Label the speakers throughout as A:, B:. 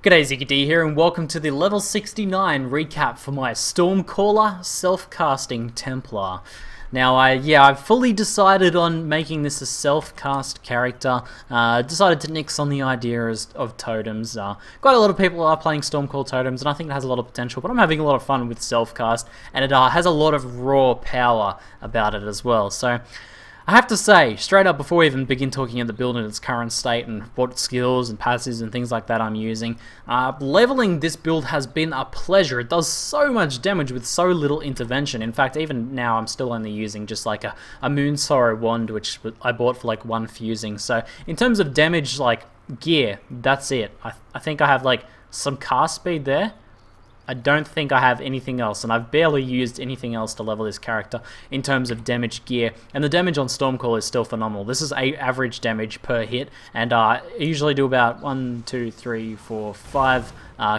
A: G'day, ZiggyD here, and welcome to the level 69 recap for my Storm Caller self-casting Templar. Now, I've fully decided on making this a self-cast character. Decided to nix on the idea of totems. Quite a lot of people are playing Storm Call totems, and I think it has a lot of potential, but I'm having a lot of fun with self-cast, and it has a lot of raw power about it as well. So, I have to say, straight up before we even begin talking at the build in its current state and what skills and passives and things like that I'm using, leveling this build has been a pleasure. It does so much damage with so little intervention. In fact, even now I'm still only using just like a Moon Sorrow wand, which I bought for like 1 fusing. So in terms of damage, like gear, that's it. I think I have like some cast speed there. I don't think I have anything else, and I've barely used anything else to level this character in terms of damage gear, and the damage on Storm Call is still phenomenal. This is average damage per hit, and I usually do about 1, 2, 3, 4, 5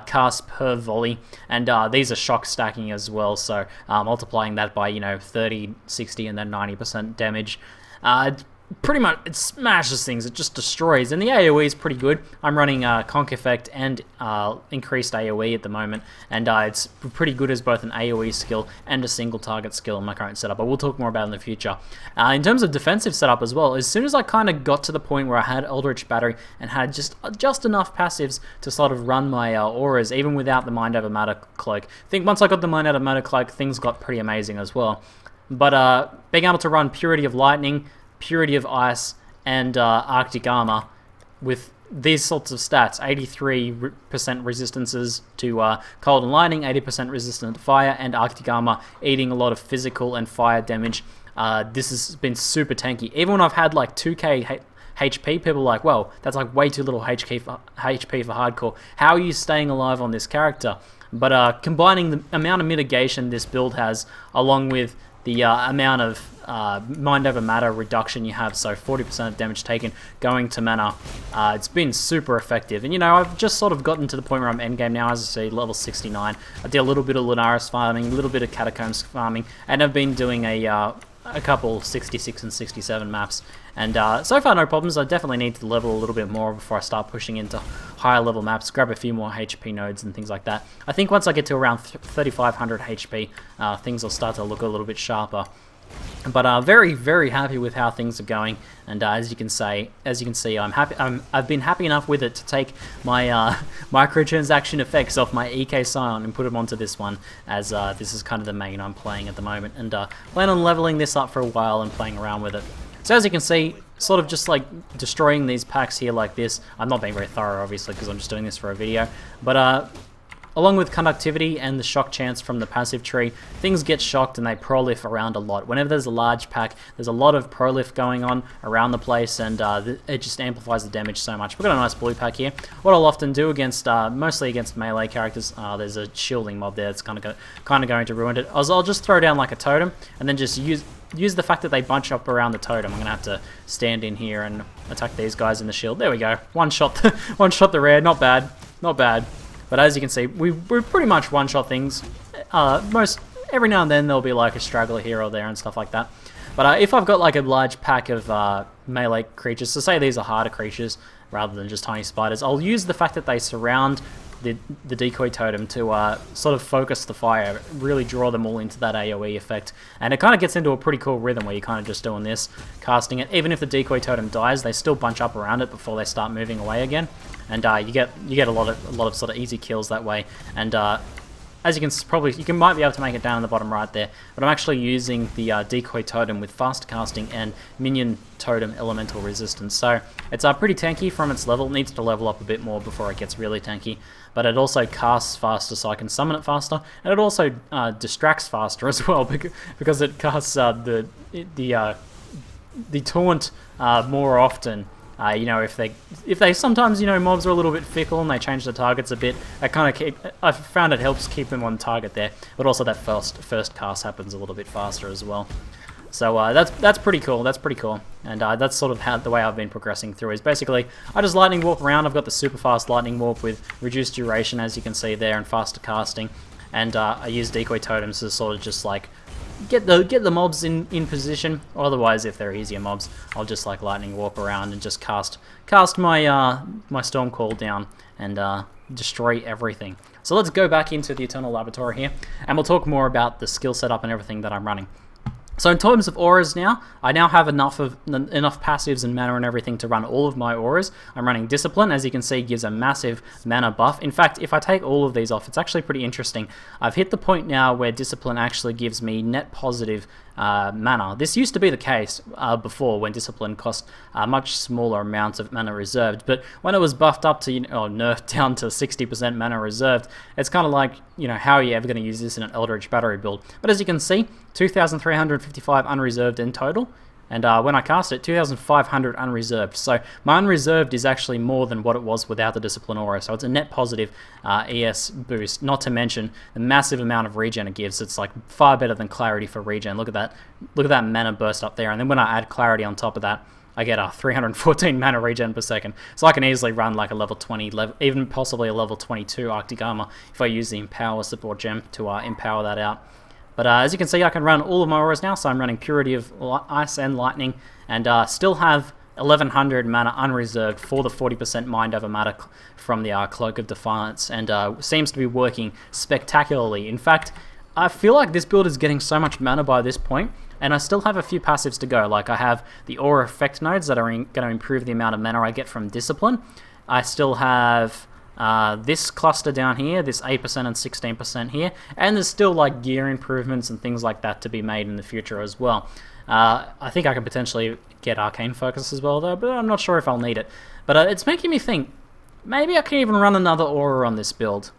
A: casts per volley, and these are shock stacking as well, so multiplying that by 30, 60, and then 90% damage. Pretty much, it smashes things, it just destroys, and the AoE is pretty good. I'm running Conk Effect and increased AoE at the moment, and it's pretty good as both an AoE skill and a single target skill in my current setup, but we'll talk more about it in the future. In terms of defensive setup as well, as soon as I kind of got to the point where I had Eldritch Battery and had just enough passives to sort of run my auras, even without the Mind Over Matter Cloak. I think once I got the Mind Over Matter Cloak, things got pretty amazing as well. But being able to run Purity of Lightning, Purity of Ice, and Arctic Armor with these sorts of stats, 83% resistances to cold and lightning, 80% resistant to fire, and Arctic Armor eating a lot of physical and fire damage. This has been super tanky. Even when I've had like 2k HP, people are like, well, that's like way too little HP for hardcore. How are you staying alive on this character? But combining the amount of mitigation this build has, along with the amount of Mind Over Matter reduction you have, so 40% of damage taken going to mana, it's been super effective. And I've just sort of gotten to the point where I'm endgame now, as I say, level 69. I did a little bit of Lunaris farming, a little bit of Catacombs farming, and I've been doing a couple 66 and 67 maps, and so far no problems. I definitely need to level a little bit more before I start pushing into higher level maps, grab a few more HP nodes and things like that. I think once I get to around 3500 HP, things will start to look a little bit sharper. But very, very happy with how things are going, and as you can see, I'm happy. I've been happy enough with it to take my microtransaction effects off my EK Scion and put them onto this one, as this is kind of the main I'm playing at the moment, and plan on leveling this up for a while and playing around with it. So as you can see, sort of just like destroying these packs here like this. I'm not being very thorough, obviously, because I'm just doing this for a video, but along with conductivity and the shock chance from the passive tree, things get shocked and they prolif around a lot. Whenever there's a large pack, there's a lot of prolif going on around the place, and it just amplifies the damage so much. We've got a nice blue pack here. What I'll often do against, mostly against melee characters, there's a shielding mob there that's kind of going to ruin it. I'll just throw down like a totem, and then just use the fact that they bunch up around the totem. I'm going to have to stand in here and attack these guys in the shield. There we go. One shot the rare. Not bad. Not bad. But as you can see, we pretty much one-shot things. Every now and then there'll be like a straggler here or there and stuff like that. But if I've got like a large pack of melee creatures, so say these are harder creatures rather than just tiny spiders, I'll use the fact that they surround the decoy totem to sort of focus the fire, really draw them all into that AoE effect. And it kind of gets into a pretty cool rhythm where you're kind of just doing this, casting it. Even if the decoy totem dies, they still bunch up around it before they start moving away again. And you get a lot of sort of easy kills that way. And as you can might be able to make it down in the bottom right there, but I'm actually using the decoy totem with fast casting and minion totem elemental resistance. So it's pretty tanky from its level. It needs to level up a bit more before it gets really tanky. But it also casts faster, so I can summon it faster, and it also distracts faster as well because it casts the taunt more often. If they sometimes, mobs are a little bit fickle and they change the targets a bit, I've found it helps keep them on target there, but also that first cast happens a little bit faster as well. So that's pretty cool. That's pretty cool, and that's sort of the way I've been progressing through. Is basically I just lightning warp around. I've got the super fast lightning warp with reduced duration, as you can see there, and faster casting, and I use decoy totems to sort of just like get the mobs in position. Or otherwise, if they're easier mobs, I'll just like lightning warp around and just cast my my Storm Call down and destroy everything. So let's go back into the Eternal Laboratory here, and we'll talk more about the skill setup and everything that I'm running. So in terms of auras now, I now have enough passives and mana and everything to run all of my auras. I'm running Discipline, as you can see, gives a massive mana buff. In fact, if I take all of these off, it's actually pretty interesting. I've hit the point now where Discipline actually gives me net positive mana. This used to be the case before, when Discipline cost much smaller amounts of mana reserved, but when it was buffed up to, or nerfed down to 60% mana reserved, it's kind of like, how are you ever going to use this in an Eldritch Battery build? But as you can see, 2,355 unreserved in total, and when I cast it, 2,500 unreserved. So my unreserved is actually more than what it was without the Discipline Aura, so it's a net positive ES boost, not to mention the massive amount of regen it gives. It's like far better than Clarity for regen. Look at that mana burst up there, and then when I add Clarity on top of that, I get a 314 mana regen per second. So I can easily run like a level 20, even possibly a level 22 Arctic Armor if I use the Empower support gem to empower that out. But as you can see, I can run all of my auras now, so I'm running Purity of Ice and Lightning, and still have 1100 mana unreserved for the 40% mind over matter from the Cloak of Defiance, and seems to be working spectacularly. In fact, I feel like this build is getting so much mana by this point, and I still have a few passives to go. Like I have the Aura Effect nodes that are going to improve the amount of mana I get from Discipline. I still have this cluster down here, this 8% and 16% here, and there's still like gear improvements and things like that to be made in the future as well. I think I could potentially get Arcane Focus as well though, but I'm not sure if I'll need it. But it's making me think, maybe I can even run another Aura on this build.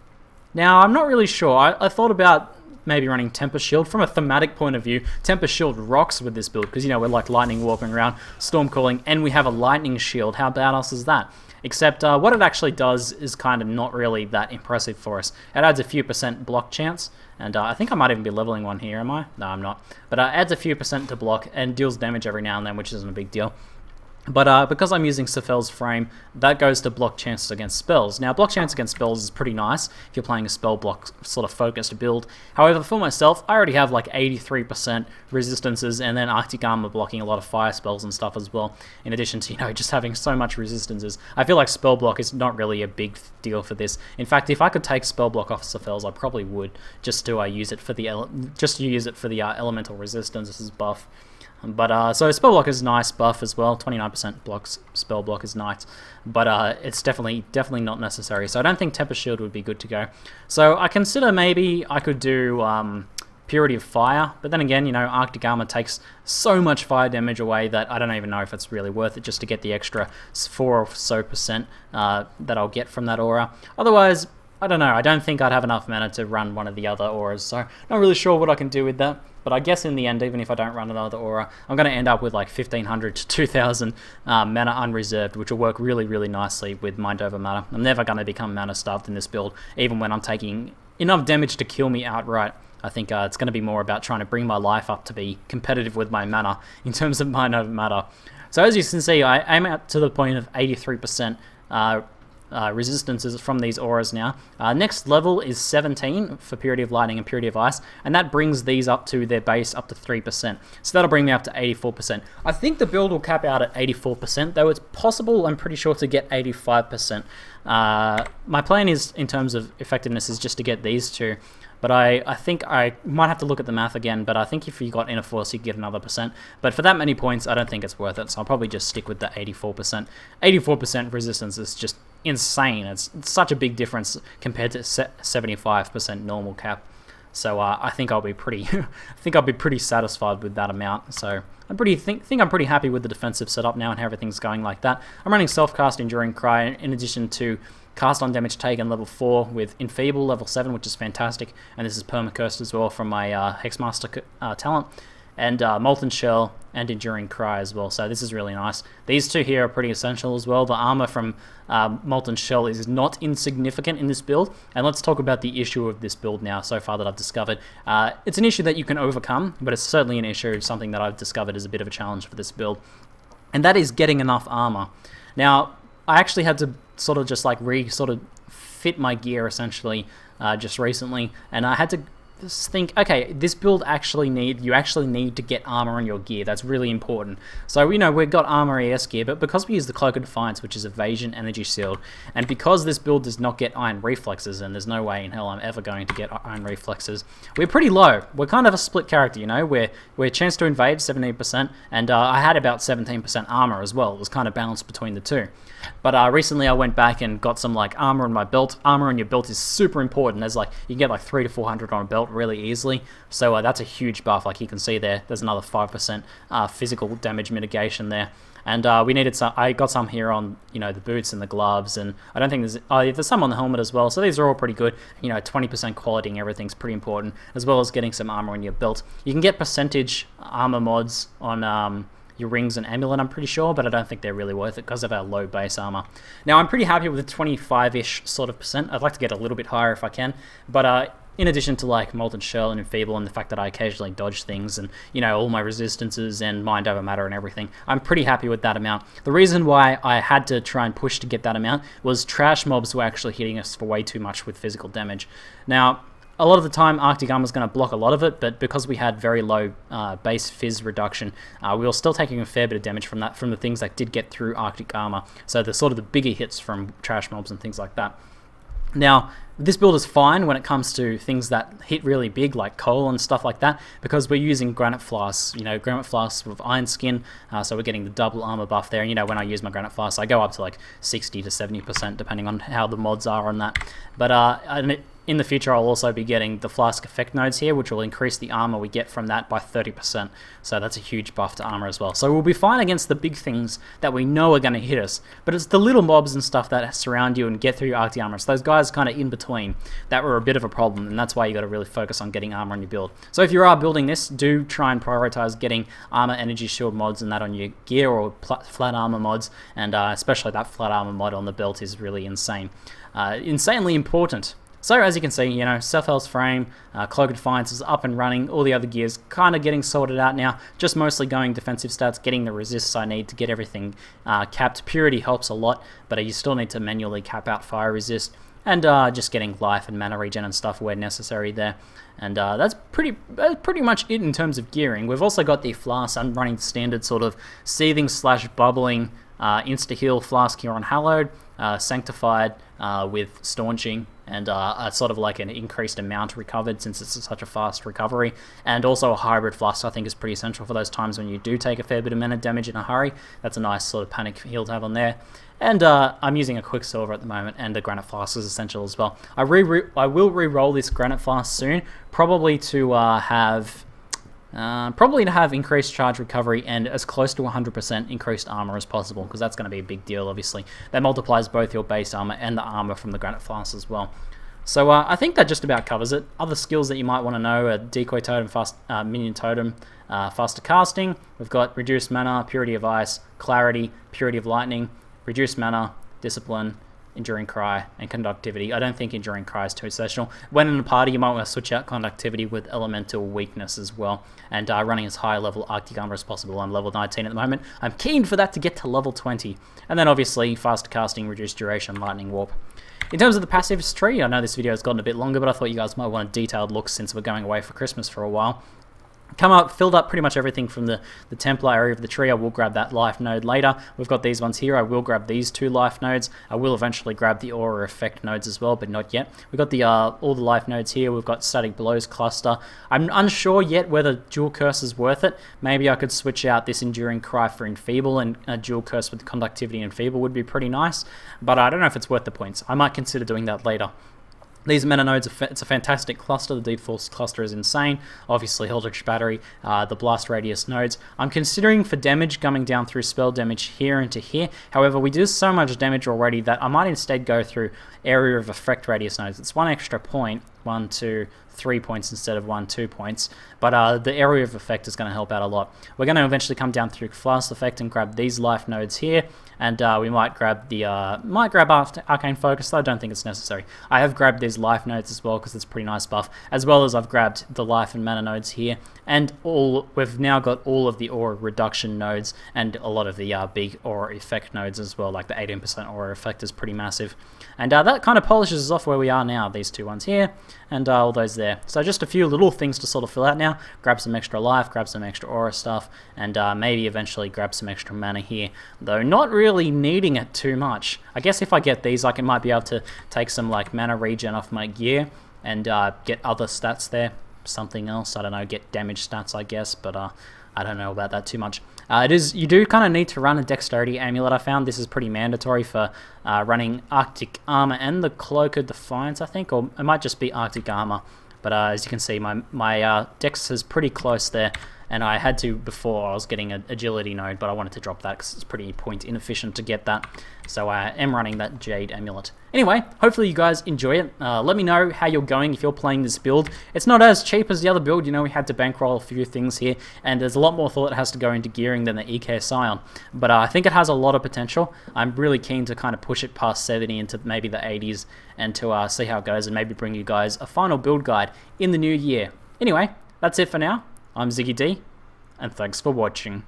A: Now, I'm not really sure. I thought about maybe running Tempest Shield. From a thematic point of view, Tempest Shield rocks with this build, because, we're like lightning walking around, storm calling, and we have a lightning shield. How badass is that? Except what it actually does is kind of not really that impressive for us. It adds a few % block chance, and I think I might even be leveling one here, am I? No, I'm not. But it adds a few % to block and deals damage every now and then, which isn't a big deal. But because I'm using Saffel's frame, that goes to block chances against spells. Now, block chance against spells is pretty nice if you're playing a spell block sort of focused build. However, for myself, I already have like 83% resistances, and then Arctic Armor blocking a lot of fire spells and stuff as well, in addition to, just having so much resistances. I feel like spell block is not really a big deal for this. In fact, if I could take spell block off Saffel's, I probably would, just to use it for the elemental resistances buff. But so spell block is nice buff as well. 29% blocks spell block is nice, but it's definitely not necessary. So I don't think Tempest Shield would be good to go. So I consider maybe I could do Purity of Fire, but then again, Arctic Armor takes so much fire damage away that I don't even know if it's really worth it just to get the extra 4 or so % that I'll get from that aura. Otherwise, I don't know. I don't think I'd have enough mana to run one of the other auras, so not really sure what I can do with that. But I guess in the end, even if I don't run another aura, I'm going to end up with like 1,500 to 2,000 mana unreserved, which will work really, really nicely with Mind Over Matter. I'm never going to become mana starved in this build, even when I'm taking enough damage to kill me outright. I think it's going to be more about trying to bring my life up to be competitive with my mana in terms of Mind Over Matter. So as you can see, I aim out to the point of 83% resistances from these auras now. Next level is 17 for Purity of Lightning and Purity of Ice, and that brings these up to their base up to 3%. So that'll bring me up to 84%. I think the build will cap out at 84%, though it's possible, I'm pretty sure, to get 85%. My plan is, in terms of effectiveness, is just to get these two. But I think I might have to look at the math again, but I think if you got Inner Force, you could get another %. But for that many points, I don't think it's worth it, so I'll probably just stick with the 84%. 84% resistance is just insane. It's such a big difference compared to 75% normal cap. So I think I'll be pretty satisfied with that amount. So I think I'm pretty happy with the defensive setup now and how everything's going like that. I'm running Self-Cast Enduring Cry in addition to Cast on Damage Taken level 4 with Enfeeble level 7, which is fantastic, and this is permacursed as well from my Hexmaster talent, and Molten Shell and Enduring Cry as well, so this is really nice. These two here are pretty essential as well. The armor from Molten Shell is not insignificant in this build, and let's talk about the issue of this build now so far that I've discovered. It's an issue that you can overcome, but it's certainly an issue, something that I've discovered is a bit of a challenge for this build, and that is getting enough armor. Now, I actually had to sort of just like fit my gear essentially just recently, and I had to think, okay, this build you actually need to get armor on your gear. That's really important. So, we've got armor ES gear, but because we use the Cloak of Defiance, which is evasion, energy shield, and because this build does not get iron reflexes, and there's no way in hell I'm ever going to get iron reflexes, we're pretty low. We're kind of a split character, We're chance to invade, 17%, and I had about 17% armor as well. It was kind of balanced between the two. But recently I went back and got some armor on my belt. Armor on your belt is super important. There's you can get 300 to 400 on a belt really easily. So that's a huge buff. You can see there's another 5% physical damage mitigation there. And we needed some. I got some here on the boots and the gloves, and I don't think there's some on the helmet as well. So these are all pretty good. 20% quality and everything's pretty important, as well as getting some armor on your belt. You can get percentage armor mods on your rings and amulet, I'm pretty sure, but I don't think they're really worth it because of our low base armor. Now I'm pretty happy with the 25-ish sort of percent. I'd like to get a little bit higher if I can, but in addition to Molten Shell and Enfeeble and the fact that I occasionally dodge things and, all my resistances and Mind Over Matter and everything, I'm pretty happy with that amount. The reason why I had to try and push to get that amount was trash mobs were actually hitting us for way too much with physical damage. Now, a lot of the time, Arctic Armor is going to block a lot of it, but because we had very low base Fizz reduction, we were still taking a fair bit of damage from the things that did get through Arctic Armor. So the sort of the bigger hits from trash mobs and things like that. Now, this build is fine when it comes to things that hit really big, like coal and stuff like that, because we're using Granite Flasks, Granite Flasks with Iron Skin, so we're getting the double armor buff there. When I use my Granite Flasks, I go up to 60 to 70%, depending on how the mods are on that. But in the future, I'll also be getting the Flask Effect nodes here, which will increase the armor we get from that by 30%. So that's a huge buff to armor as well. So we'll be fine against the big things that we know are going to hit us. But it's the little mobs and stuff that surround you and get through your Arctic Armor. So those guys kind of in between that were a bit of a problem, and that's why you got to really focus on getting armor on your build. So if you are building this, do try and prioritize getting armor, energy shield mods and that on your gear, or flat armor mods, and especially that flat armor mod on the belt is really insane. Insanely important. So as you can see, Saffel's frame, Cloak of Defiance is up and running, all the other gears kind of getting sorted out now, just mostly going defensive stats, getting the resists I need to get everything capped. Purity helps a lot, but you still need to manually cap out fire resist, and just getting life and mana regen and stuff where necessary there. And that's pretty much it in terms of gearing. We've also got the flask. I'm running standard sort of seething / bubbling insta-heal flask here on Hallowed, sanctified with staunching, and sort of an increased amount recovered since it's such a fast recovery, and also a hybrid flask I think is pretty essential for those times when you do take a fair bit of mana damage in a hurry. That's a nice sort of panic heal to have on there. And I'm using a Quicksilver at the moment, and the Granite Flask is essential as well. I will re-roll this Granite Flask soon, probably to have increased charge recovery and as close to 100% increased armor as possible, because that's going to be a big deal, obviously. That multiplies both your base armor and the armor from the Granite Flask as well. So I think that just about covers it. Other skills that you might want to know are Decoy Totem, Minion Totem, Faster Casting. We've got Reduced Mana, Purity of Ice, Clarity, Purity of Lightning, Reduced Mana, Discipline, Enduring Cry, and Conductivity. I don't think Enduring Cry is too essential. When in a party, you might want to switch out Conductivity with Elemental Weakness as well, and running as high level Arctic Armor as possible. I'm level 19 at the moment. I'm keen for that to get to level 20. And then obviously, Faster Casting, Reduced Duration, Lightning Warp. In terms of the passives tree, I know this video has gotten a bit longer, but I thought you guys might want a detailed look since we're going away for Christmas for a while. Filled up pretty much everything from the Templar area of the tree. I will grab that life node later. We've got these ones here. I will grab these 2 life nodes. I will eventually grab the aura effect nodes as well, but not yet. We've got the all the life nodes here. We've got Static Blows cluster. I'm unsure yet whether dual curse is worth it. Maybe I could switch out this Enduring Cry for Enfeeble, and a dual curse with Conductivity and Enfeeble would be pretty nice, but I don't know if it's worth the points. I might consider doing that later. These mana nodes, it's a fantastic cluster. The Deep Force cluster is insane. Obviously, Eldritch Battery, the Blast Radius nodes. I'm considering for damage coming down through spell damage here into here. However, we do so much damage already that I might instead go through Area of Effect Radius nodes. It's 1 extra point, 1, 2, 3 points instead of 1, 2 points, but the area of effect is going to help out a lot. We're going to eventually come down through Flask Effect and grab these life nodes here, and we might grab the Arcane Focus, though I don't think it's necessary. I have grabbed these life nodes as well because it's a pretty nice buff, as well as I've grabbed the life and mana nodes here, and we've now got all of the aura reduction nodes and a lot of the big aura effect nodes as well, like the 18% aura effect is pretty massive. And that kind of polishes us off where we are now, these 2 ones here. and all those there. So just a few little things to sort of fill out now. Grab some extra life, grab some extra aura stuff, and maybe eventually grab some extra mana here, though not really needing it too much. I guess if I get these, I might be able to take some like mana regen off my gear and get other stats there. Something else, I don't know, get damage stats, I guess, but I don't know about that too much. You do kind of need to run a dexterity amulet. I found this is pretty mandatory for running Arctic Armor and the Cloak of Defiance, I think, or it might just be Arctic Armor. But as you can see, my dex is pretty close there, and I had to before. I was getting an agility node, but I wanted to drop that because it's pretty point inefficient to get that. So I am running that Jade Amulet. Anyway, hopefully you guys enjoy it. Let me know how you're going if you're playing this build. It's not as cheap as the other build. You know, we had to bankroll a few things here, and there's a lot more thought that has to go into gearing than the EK Scion. But I think it has a lot of potential. I'm really keen to kind of push it past 70 into maybe the 80s and to see how it goes and maybe bring you guys a final build guide in the new year. Anyway, that's it for now. I'm ZiggyD, and thanks for watching.